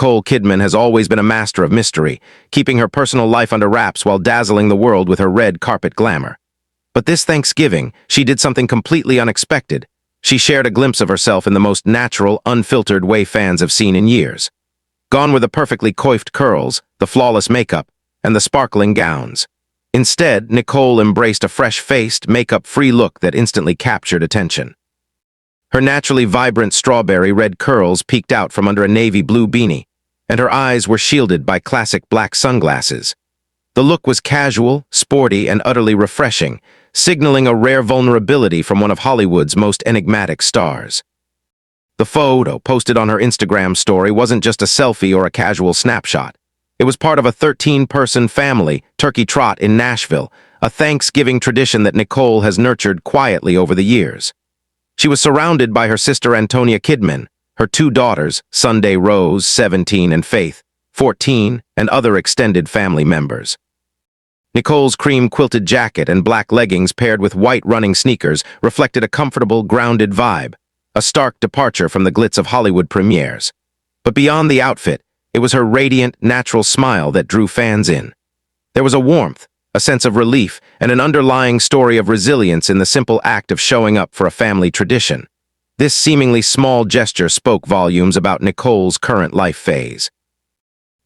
Nicole Kidman has always been a master of mystery, keeping her personal life under wraps while dazzling the world with her red carpet glamour. But this Thanksgiving, she did something completely unexpected. She shared a glimpse of herself in the most natural, unfiltered way fans have seen in years. Gone were the perfectly coiffed curls, the flawless makeup, and the sparkling gowns. Instead, Nicole embraced a fresh-faced, makeup-free look that instantly captured attention. Her naturally vibrant strawberry red curls peeked out from under a navy blue beanie, and her eyes were shielded by classic black sunglasses. The look was casual, sporty, and utterly refreshing, signaling a rare vulnerability from one of Hollywood's most enigmatic stars. The photo, posted on her Instagram story, wasn't just a selfie or a casual snapshot. It was part of a 13-person family turkey trot in Nashville, a Thanksgiving tradition that Nicole has nurtured quietly over the years. She was surrounded by her sister Nicole Kidman, her two daughters, Sunday Rose, 17, and Faith, 14, and other extended family members. Nicole's cream-quilted jacket and black leggings paired with white running sneakers reflected a comfortable, grounded vibe, a stark departure from the glitz of Hollywood premieres. But beyond the outfit, it was her radiant, natural smile that drew fans in. There was a warmth, a sense of relief, and an underlying story of resilience in the simple act of showing up for a family tradition. This seemingly small gesture spoke volumes about Nicole's current life phase.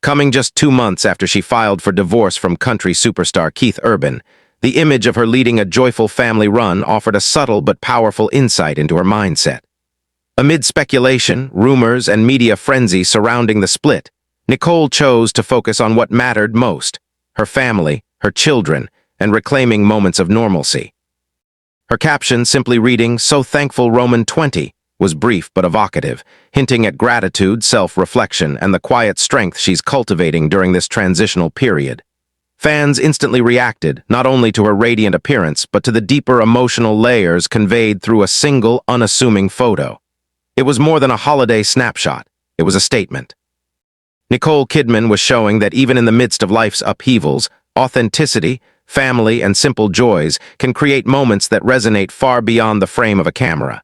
Coming just 2 months after she filed for divorce from country superstar Keith Urban, the image of her leading a joyful family run offered a subtle but powerful insight into her mindset. Amid speculation, rumors, and media frenzy surrounding the split, Nicole chose to focus on what mattered most: her family, her children, and reclaiming moments of normalcy. Her caption, simply reading, "So thankful Roman 20, was brief but evocative, hinting at gratitude, self-reflection, and the quiet strength she's cultivating during this transitional period. Fans instantly reacted, not only to her radiant appearance, but to the deeper emotional layers conveyed through a single, unassuming photo. It was more than a holiday snapshot. It was a statement. Nicole Kidman was showing that even in the midst of life's upheavals, authenticity, family, and simple joys can create moments that resonate far beyond the frame of a camera.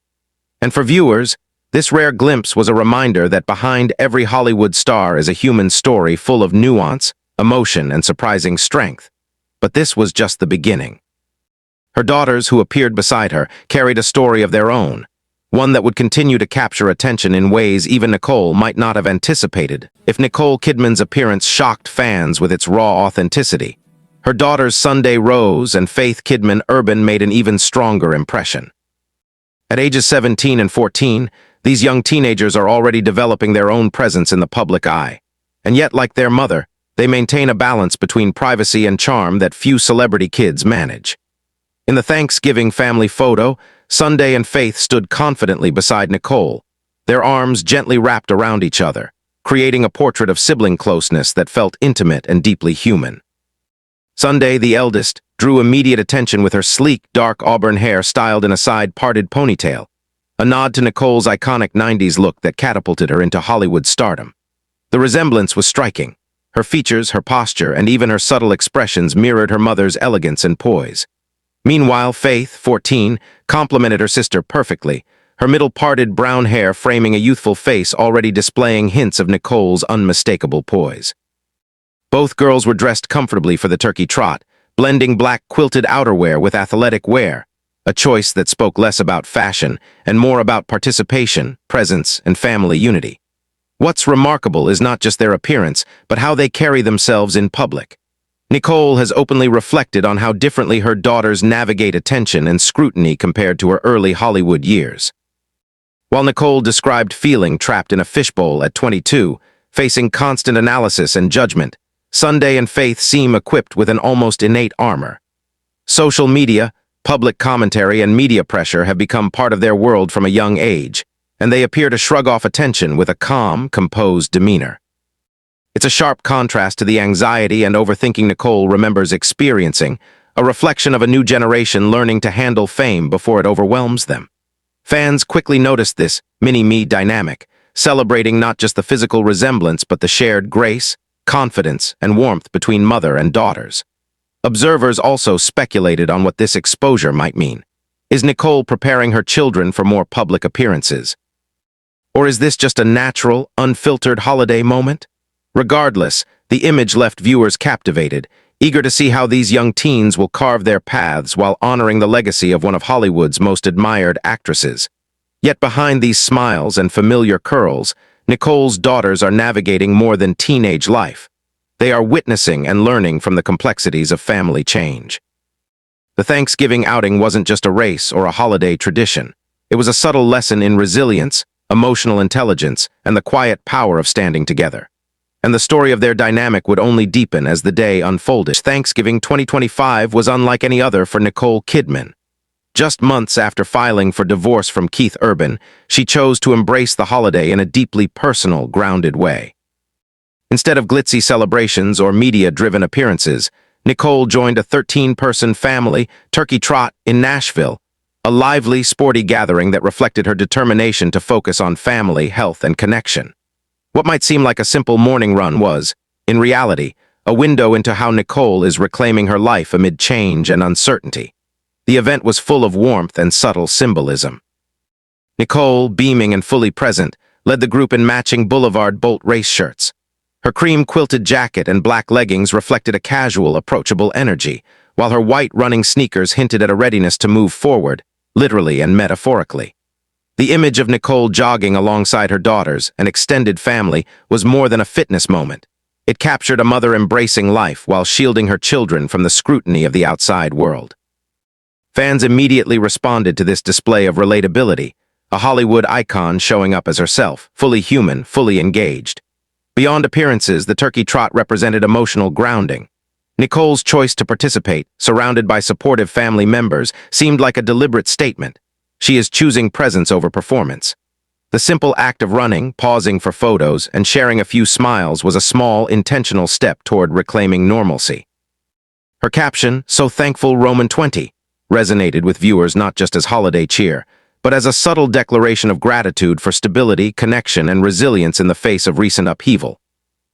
And for viewers, this rare glimpse was a reminder that behind every Hollywood star is a human story full of nuance, emotion, and surprising strength. But this was just the beginning. Her daughters, who appeared beside her, carried a story of their own, one that would continue to capture attention in ways even Nicole might not have anticipated. If Nicole Kidman's appearance shocked fans with its raw authenticity, her daughters Sunday Rose and Faith Kidman Urban made an even stronger impression. At ages 17 and 14, these young teenagers are already developing their own presence in the public eye. And yet, like their mother, they maintain a balance between privacy and charm that few celebrity kids manage. In the Thanksgiving family photo, Sunday and Faith stood confidently beside Nicole, their arms gently wrapped around each other, creating a portrait of sibling closeness that felt intimate and deeply human. Sunday, the eldest, drew immediate attention with her sleek, dark auburn hair styled in a side-parted ponytail, a nod to Nicole's iconic 90s look that catapulted her into Hollywood stardom. The resemblance was striking. Her features, her posture, and even her subtle expressions mirrored her mother's elegance and poise. Meanwhile, Faith, 14, complemented her sister perfectly, her middle-parted brown hair framing a youthful face already displaying hints of Nicole's unmistakable poise. Both girls were dressed comfortably for the turkey trot, blending black quilted outerwear with athletic wear, a choice that spoke less about fashion and more about participation, presence, and family unity. What's remarkable is not just their appearance, but how they carry themselves in public. Nicole has openly reflected on how differently her daughters navigate attention and scrutiny compared to her early Hollywood years. While Nicole described feeling trapped in a fishbowl at 22, facing constant analysis and judgment, Sunday and Faith seem equipped with an almost innate armor. Social media, public commentary, and media pressure have become part of their world from a young age, and they appear to shrug off attention with a calm, composed demeanor. It's a sharp contrast to the anxiety and overthinking Nicole remembers experiencing, a reflection of a new generation learning to handle fame before it overwhelms them. Fans quickly noticed this mini-me dynamic, celebrating not just the physical resemblance but the shared grace, confidence, and warmth between mother and daughters. Observers also speculated on what this exposure might mean. Is Nicole preparing her children for more public appearances? Or is this just a natural, unfiltered holiday moment? Regardless, the image left viewers captivated, eager to see how these young teens will carve their paths while honoring the legacy of one of Hollywood's most admired actresses. Yet behind these smiles and familiar curls, Nicole's daughters are navigating more than teenage life. They are witnessing and learning from the complexities of family change. The Thanksgiving outing wasn't just a race or a holiday tradition. It was a subtle lesson in resilience, emotional intelligence, and the quiet power of standing together. And the story of their dynamic would only deepen as the day unfolded. Thanksgiving 2025 was unlike any other for Nicole Kidman. Just months after filing for divorce from Keith Urban, she chose to embrace the holiday in a deeply personal, grounded way. Instead of glitzy celebrations or media-driven appearances, Nicole joined a 13-person family turkey trot in Nashville, a lively, sporty gathering that reflected her determination to focus on family, health, and connection. What might seem like a simple morning run was, in reality, a window into how Nicole is reclaiming her life amid change and uncertainty. The event was full of warmth and subtle symbolism. Nicole, beaming and fully present, led the group in matching Boulevard Bolt race shirts. Her cream-quilted jacket and black leggings reflected a casual, approachable energy, while her white running sneakers hinted at a readiness to move forward, literally and metaphorically. The image of Nicole jogging alongside her daughters, an extended family, was more than a fitness moment. It captured a mother embracing life while shielding her children from the scrutiny of the outside world. Fans immediately responded to this display of relatability, a Hollywood icon showing up as herself, fully human, fully engaged. Beyond appearances, the turkey trot represented emotional grounding. Nicole's choice to participate, surrounded by supportive family members, seemed like a deliberate statement. She is choosing presence over performance. The simple act of running, pausing for photos, and sharing a few smiles was a small, intentional step toward reclaiming normalcy. Her caption, "So thankful Roman 20, resonated with viewers not just as holiday cheer, but as a subtle declaration of gratitude for stability, connection, and resilience in the face of recent upheaval.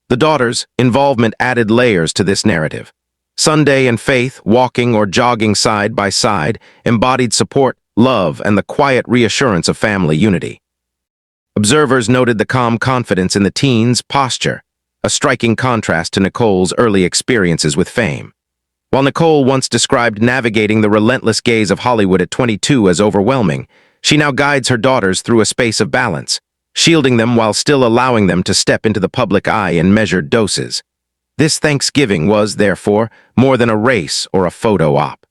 The daughters' involvement added layers to this narrative. Sunday and Faith, walking or jogging side by side, embodied support, love, and the quiet reassurance of family unity. Observers noted the calm confidence in the teens' posture, a striking contrast to Nicole's early experiences with fame. While Nicole once described navigating the relentless gaze of Hollywood at 22 as overwhelming, she now guides her daughters through a space of balance, shielding them while still allowing them to step into the public eye in measured doses. This Thanksgiving was, therefore, more than a race or a photo op.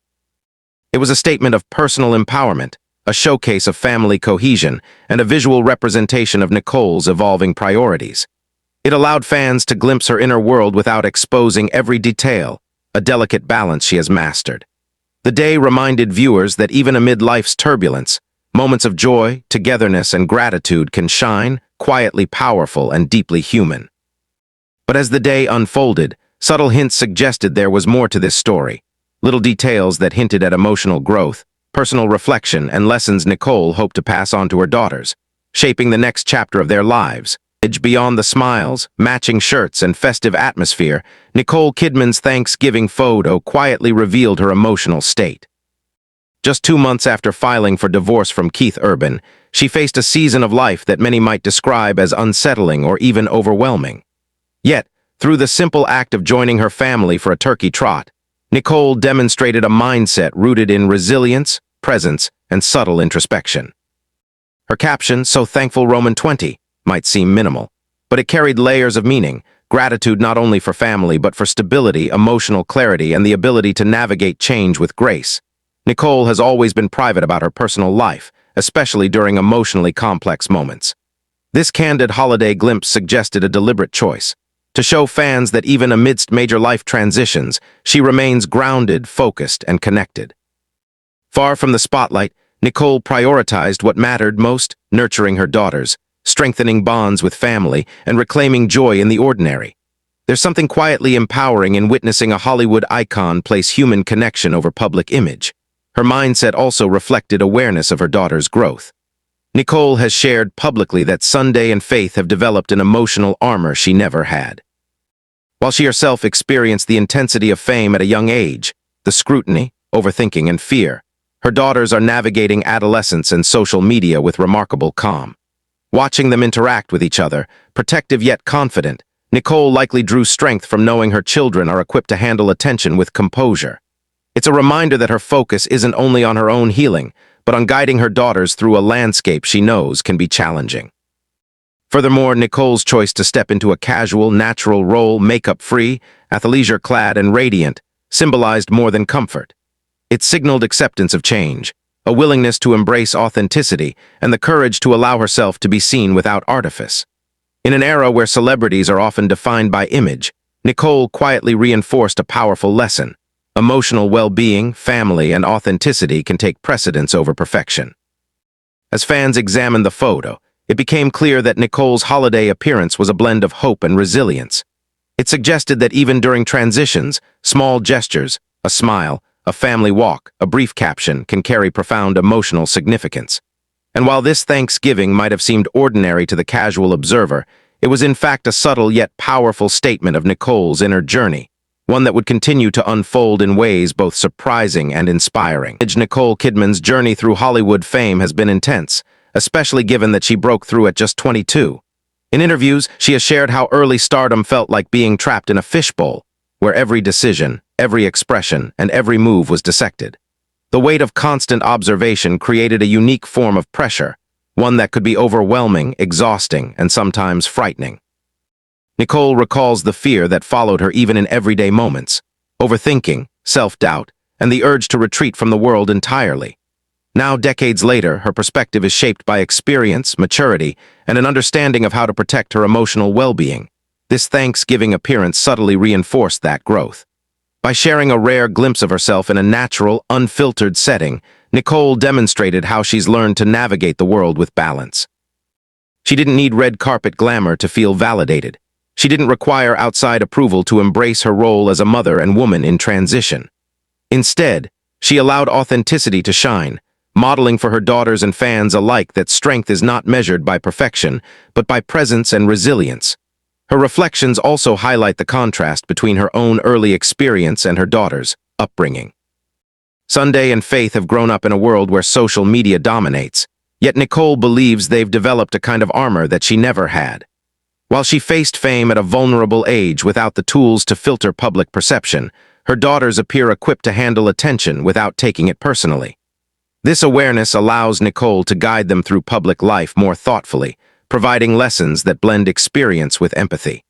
It was a statement of personal empowerment, a showcase of family cohesion, and a visual representation of Nicole's evolving priorities. It allowed fans to glimpse her inner world without exposing every detail, a delicate balance she has mastered. The day reminded viewers that even amid life's turbulence, moments of joy, togetherness, and gratitude can shine, quietly powerful and deeply human. But as the day unfolded, subtle hints suggested there was more to this story, little details that hinted at emotional growth, personal reflection, and lessons Nicole hoped to pass on to her daughters, shaping the next chapter of their lives. Beyond the smiles, matching shirts, and festive atmosphere, Nicole Kidman's Thanksgiving photo quietly revealed her emotional state. Just 2 months after filing for divorce from Keith Urban, she faced a season of life that many might describe as unsettling or even overwhelming. Yet, through the simple act of joining her family for a turkey trot, Nicole demonstrated a mindset rooted in resilience, presence, and subtle introspection. Her caption, "So thankful Roman 20, might seem minimal, but it carried layers of meaning, gratitude not only for family but for stability, emotional clarity, and the ability to navigate change with grace. Nicole has always been private about her personal life, especially during emotionally complex moments. This candid holiday glimpse suggested a deliberate choice, to show fans that even amidst major life transitions, she remains grounded, focused, and connected. Far from the spotlight, Nicole prioritized what mattered most, nurturing her daughters, strengthening bonds with family, and reclaiming joy in the ordinary. There's something quietly empowering in witnessing a Hollywood icon place human connection over public image. Her mindset also reflected awareness of her daughter's growth. Nicole has shared publicly that Sunday and Faith have developed an emotional armor she never had. While she herself experienced the intensity of fame at a young age, the scrutiny, overthinking, and fear, her daughters are navigating adolescence and social media with remarkable calm. Watching them interact with each other, protective yet confident, Nicole likely drew strength from knowing her children are equipped to handle attention with composure. It's a reminder that her focus isn't only on her own healing, but on guiding her daughters through a landscape she knows can be challenging. Furthermore, Nicole's choice to step into a casual, natural role, makeup-free, athleisure-clad, and radiant, symbolized more than comfort. It signaled acceptance of change, a willingness to embrace authenticity, and the courage to allow herself to be seen without artifice. In an era where celebrities are often defined by image, Nicole quietly reinforced a powerful lesson. Emotional well-being, family, and authenticity can take precedence over perfection. As fans examined the photo, it became clear that Nicole's holiday appearance was a blend of hope and resilience. It suggested that even during transitions, small gestures, a smile, a family walk, a brief caption can carry profound emotional significance. And while this Thanksgiving might have seemed ordinary to the casual observer, it was in fact a subtle yet powerful statement of Nicole's inner journey, one that would continue to unfold in ways both surprising and inspiring. Nicole Kidman's journey through Hollywood fame has been intense, especially given that she broke through at just 22. In interviews, she has shared how early stardom felt like being trapped in a fishbowl, where every decision, every expression, and every move was dissected. The weight of constant observation created a unique form of pressure, one that could be overwhelming, exhausting, and sometimes frightening. Nicole recalls the fear that followed her even in everyday moments, overthinking, self-doubt, and the urge to retreat from the world entirely. Now, decades later, her perspective is shaped by experience, maturity, and an understanding of how to protect her emotional well-being. This Thanksgiving appearance subtly reinforced that growth. By sharing a rare glimpse of herself in a natural, unfiltered setting, Nicole demonstrated how she's learned to navigate the world with balance. She didn't need red carpet glamour to feel validated. She didn't require outside approval to embrace her role as a mother and woman in transition. Instead, she allowed authenticity to shine, modeling for her daughters and fans alike that strength is not measured by perfection, but by presence and resilience. Her reflections also highlight the contrast between her own early experience and her daughter's upbringing. Sunday and Faith have grown up in a world where social media dominates, yet Nicole believes they've developed a kind of armor that she never had. While she faced fame at a vulnerable age without the tools to filter public perception, her daughters appear equipped to handle attention without taking it personally. This awareness allows Nicole to guide them through public life more thoughtfully, providing lessons that blend experience with empathy.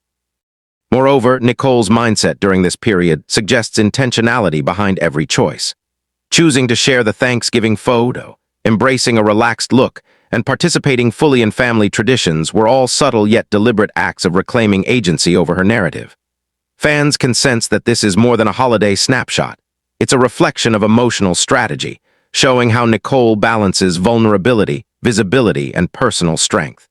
Moreover, Nicole's mindset during this period suggests intentionality behind every choice. Choosing to share the Thanksgiving photo, embracing a relaxed look, and participating fully in family traditions were all subtle yet deliberate acts of reclaiming agency over her narrative. Fans can sense that this is more than a holiday snapshot. It's a reflection of emotional strategy, showing how Nicole balances vulnerability, visibility, and personal strength.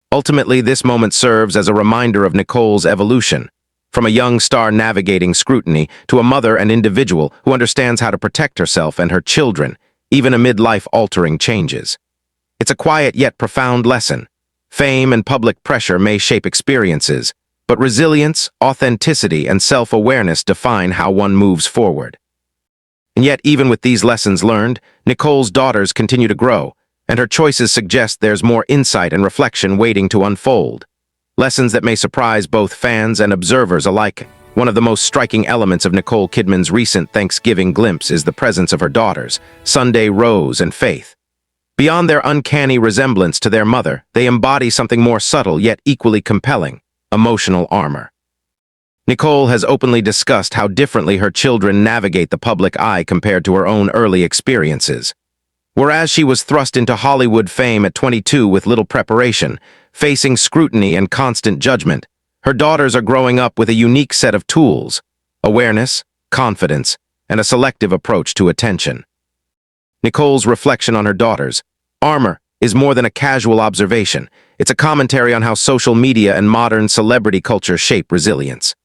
Ultimately, this moment serves as a reminder of Nicole's evolution, from a young star navigating scrutiny to a mother and individual who understands how to protect herself and her children, even amid life-altering changes. It's a quiet yet profound lesson. Fame and public pressure may shape experiences, but resilience, authenticity, and self-awareness define how one moves forward. And yet, even with these lessons learned, Nicole's daughters continue to grow, and her choices suggest there's more insight and reflection waiting to unfold. Lessons that may surprise both fans and observers alike. One of the most striking elements of Nicole Kidman's recent Thanksgiving glimpse is the presence of her daughters, Sunday, Rose, and Faith. Beyond their uncanny resemblance to their mother, they embody something more subtle yet equally compelling: emotional armor. Nicole has openly discussed how differently her children navigate the public eye compared to her own early experiences. Whereas she was thrust into Hollywood fame at 22 with little preparation, facing scrutiny and constant judgment, her daughters are growing up with a unique set of tools: awareness, confidence, and a selective approach to attention. Nicole's reflection on her daughters' armor is more than a casual observation. It's a commentary on how social media and modern celebrity culture shape resilience.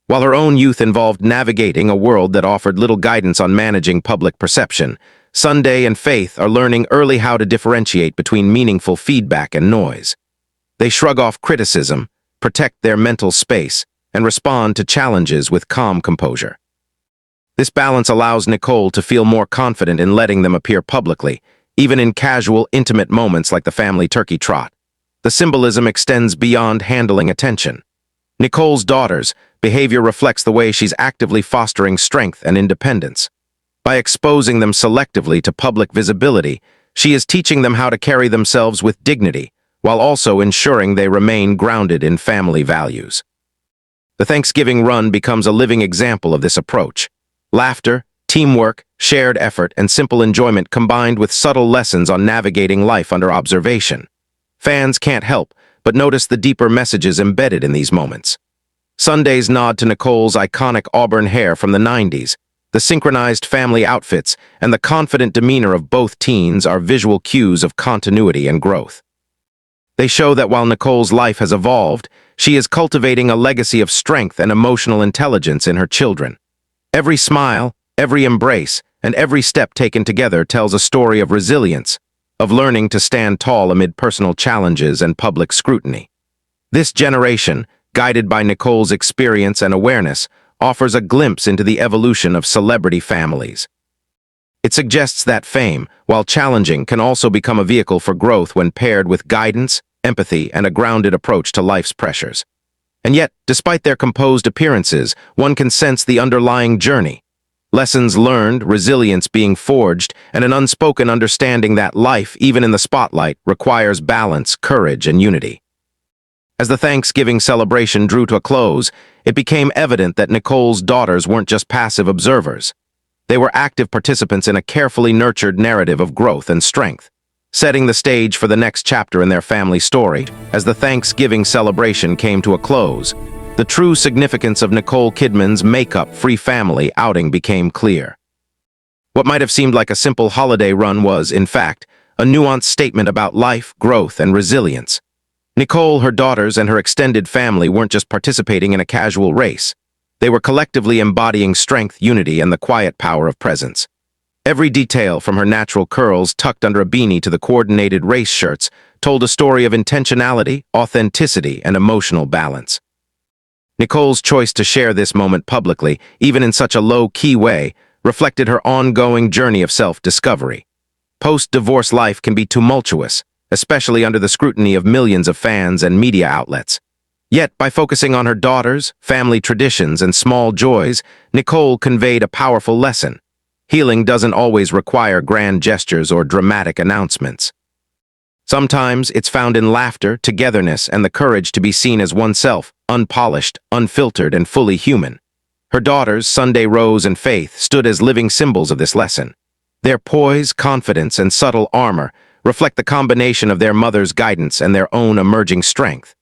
While her own youth involved navigating a world that offered little guidance on managing public perception, Sunday and Faith are learning early how to differentiate between meaningful feedback and noise. They shrug off criticism, protect their mental space, and respond to challenges with calm composure. This balance allows Nicole to feel more confident in letting them appear publicly, even in casual, intimate moments like the family turkey trot. The symbolism extends beyond handling attention. Nicole's daughters' behavior reflects the way she's actively fostering strength and independence. By exposing them selectively to public visibility, she is teaching them how to carry themselves with dignity, while also ensuring they remain grounded in family values. The Thanksgiving run becomes a living example of this approach. Laughter, teamwork, shared effort, and simple enjoyment combined with subtle lessons on navigating life under observation. Fans can't help but notice the deeper messages embedded in these moments. Sunday's nod to Nicole's iconic auburn hair from the 90s, the synchronized family outfits, and the confident demeanor of both teens are visual cues of continuity and growth. They show that while Nicole's life has evolved, she is cultivating a legacy of strength and emotional intelligence in her children. Every smile, every embrace, and every step taken together tells a story of resilience, of learning to stand tall amid personal challenges and public scrutiny. This generation, guided by Nicole's experience and awareness, offers a glimpse into the evolution of celebrity families. It suggests that fame, while challenging, can also become a vehicle for growth when paired with guidance, empathy, and a grounded approach to life's pressures. And yet, despite their composed appearances, one can sense the underlying journey. Lessons learned, resilience being forged, and an unspoken understanding that life, even in the spotlight, requires balance, courage, and unity. As the Thanksgiving celebration drew to a close, it became evident that Nicole's daughters weren't just passive observers. They were active participants in a carefully nurtured narrative of growth and strength, setting the stage for the next chapter in their family story. As the Thanksgiving celebration came to a close, the true significance of Nicole Kidman's makeup-free family outing became clear. What might have seemed like a simple holiday run was, in fact, a nuanced statement about life, growth, and resilience. Nicole, her daughters, and her extended family weren't just participating in a casual race. They were collectively embodying strength, unity, and the quiet power of presence. Every detail, from her natural curls tucked under a beanie to the coordinated race shirts, told a story of intentionality, authenticity, and emotional balance. Nicole's choice to share this moment publicly, even in such a low-key way, reflected her ongoing journey of self-discovery. Post-divorce life can be tumultuous, especially under the scrutiny of millions of fans and media outlets. Yet, by focusing on her daughters, family traditions, and small joys, Nicole conveyed a powerful lesson. Healing doesn't always require grand gestures or dramatic announcements. Sometimes it's found in laughter, togetherness, and the courage to be seen as oneself, unpolished, unfiltered, and fully human. Her daughters, Sunday Rose and Faith, stood as living symbols of this lesson. Their poise, confidence, and subtle armor reflect the combination of their mother's guidance and their own emerging strength.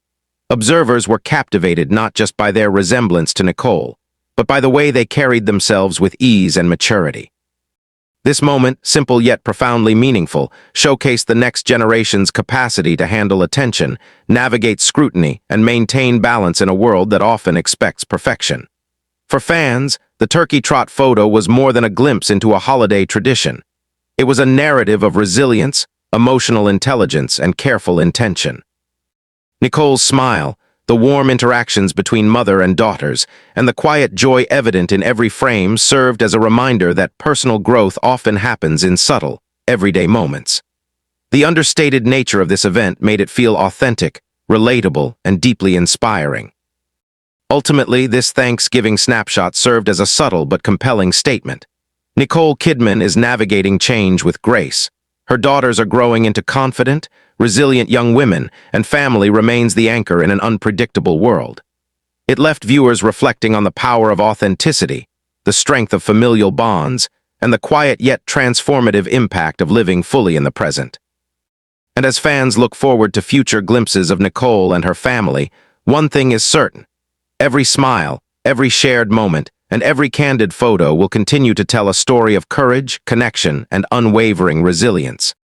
Observers were captivated not just by their resemblance to Nicole, but by the way they carried themselves with ease and maturity. This moment, simple yet profoundly meaningful, showcased the next generation's capacity to handle attention, navigate scrutiny, and maintain balance in a world that often expects perfection. For fans, the turkey trot photo was more than a glimpse into a holiday tradition. It was a narrative of resilience, emotional intelligence, and careful intention. Nicole's smile, the warm interactions between mother and daughters, and the quiet joy evident in every frame served as a reminder that personal growth often happens in subtle, everyday moments. The understated nature of this event made it feel authentic, relatable, and deeply inspiring. Ultimately, this Thanksgiving snapshot served as a subtle but compelling statement. Nicole Kidman is navigating change with grace. Her daughters are growing into confident, resilient young women, and family remains the anchor in an unpredictable world. It left viewers reflecting on the power of authenticity, the strength of familial bonds, and the quiet yet transformative impact of living fully in the present. And as fans look forward to future glimpses of Nicole and her family, one thing is certain. Every smile, every shared moment, and every candid photo will continue to tell a story of courage, connection, and unwavering resilience.